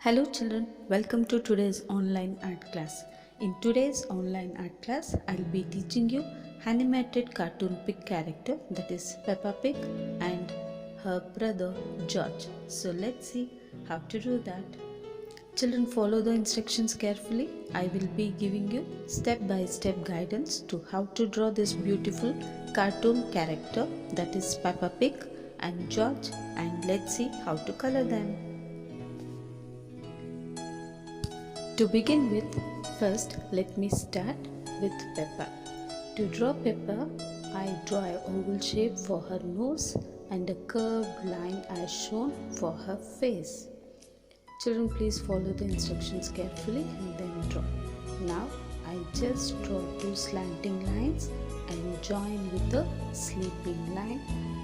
Hello children, welcome to today's online art class. In today's online art class, I'll be teaching you animated cartoon pig character, that is Peppa Pig and her brother George. So let's see how to do that. Children, follow the instructions carefully. I will be giving you step-by-step guidance to how to draw this beautiful cartoon character, that is Peppa Pig and George, and let's see how to color them. To begin with, first let me start with Peppa. To draw Peppa, I draw an oval shape for her nose and a curved line as shown for her face. Children, please follow the instructions carefully and then draw. Now, I just draw two slanting lines and join with a sleeping line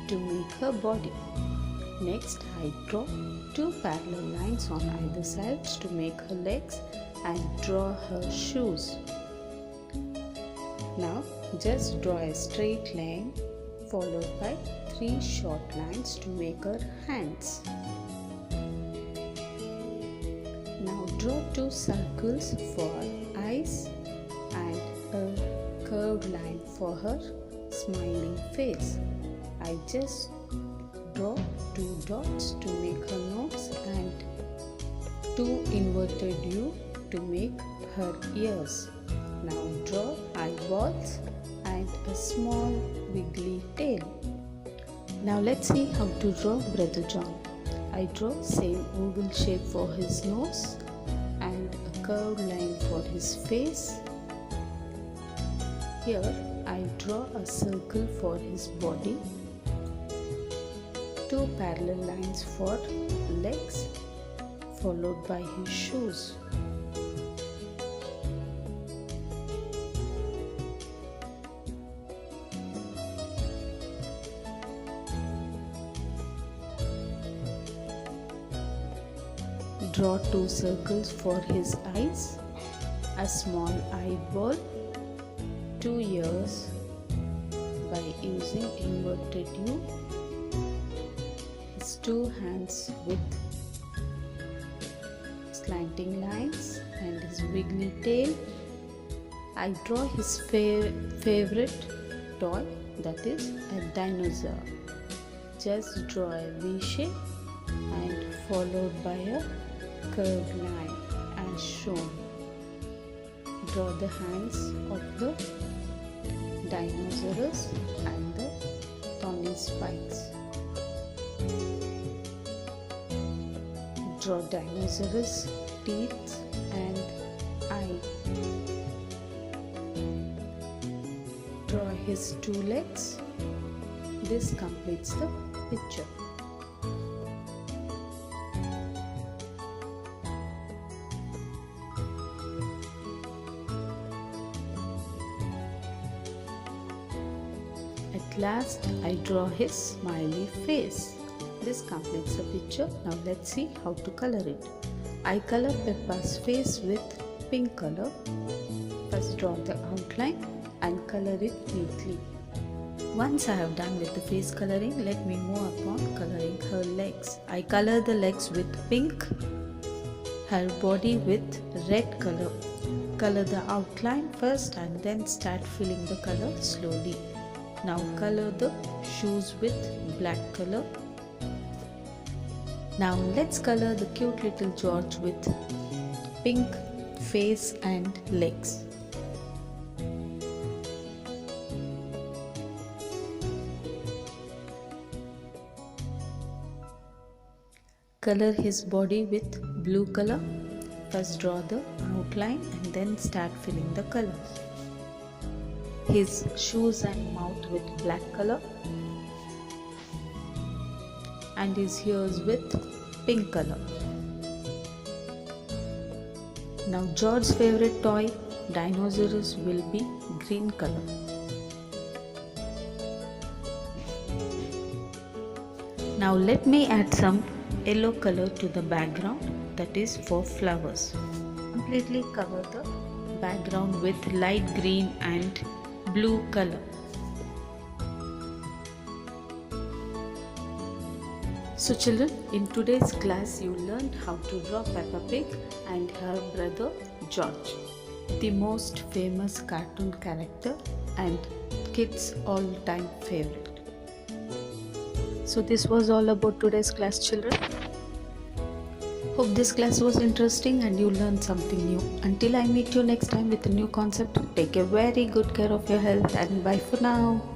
to make her body. Next, I draw two parallel lines on either sides to make her legs and draw her shoes. Now, just draw a straight line followed by three short lines to make her hands. Now, draw two circles for eyes and a curved line for her smiling face. I just draw two dots to make her nose and two inverted U to make her ears. Now draw eyeballs and a small wiggly tail. Now let's see how to draw Brother John. I draw same oval shape for his nose and a curved line for his face. Here I draw a circle for his body, two parallel lines for legs followed by his shoes. Draw two circles for his eyes, a small eyeball, two ears by using inverted U, his two hands with slanting lines and his wiggly tail. I draw his favorite toy, that is a dinosaur. Just draw a V shape and followed by a curved line as shown. Draw the hands of the dinosaurs and the thorny spikes. Draw dinosaurs' teeth and eye. Draw his two legs. This completes the picture. At last, I draw his smiley face. This completes the picture. Now let's see how to color it. I color Peppa's face with pink color. First draw the outline and color it neatly. Once I have done with the face coloring, let me move upon coloring her legs. I color the legs with pink, her body with red color. Color the outline first and then start filling the color slowly. Now color the shoes with black color. Now let's color the cute little George with pink face and legs. Color his body with blue color. First draw the outline and then start filling the colors. His shoes and mouth with black color and his ears with pink color. Now George's favorite toy, dinosaurs, will be green color. Now let me add some yellow color to the background, that is for flowers. Completely cover the background with light green and blue color. So children, in today's class you learned how to draw Peppa Pig and her brother George, the most famous cartoon character and kids' all-time favorite. So this was all about today's class, children. Hope this class was interesting and you learned something new. Until I meet you next time with a new concept, take a very good care of your health and bye for now.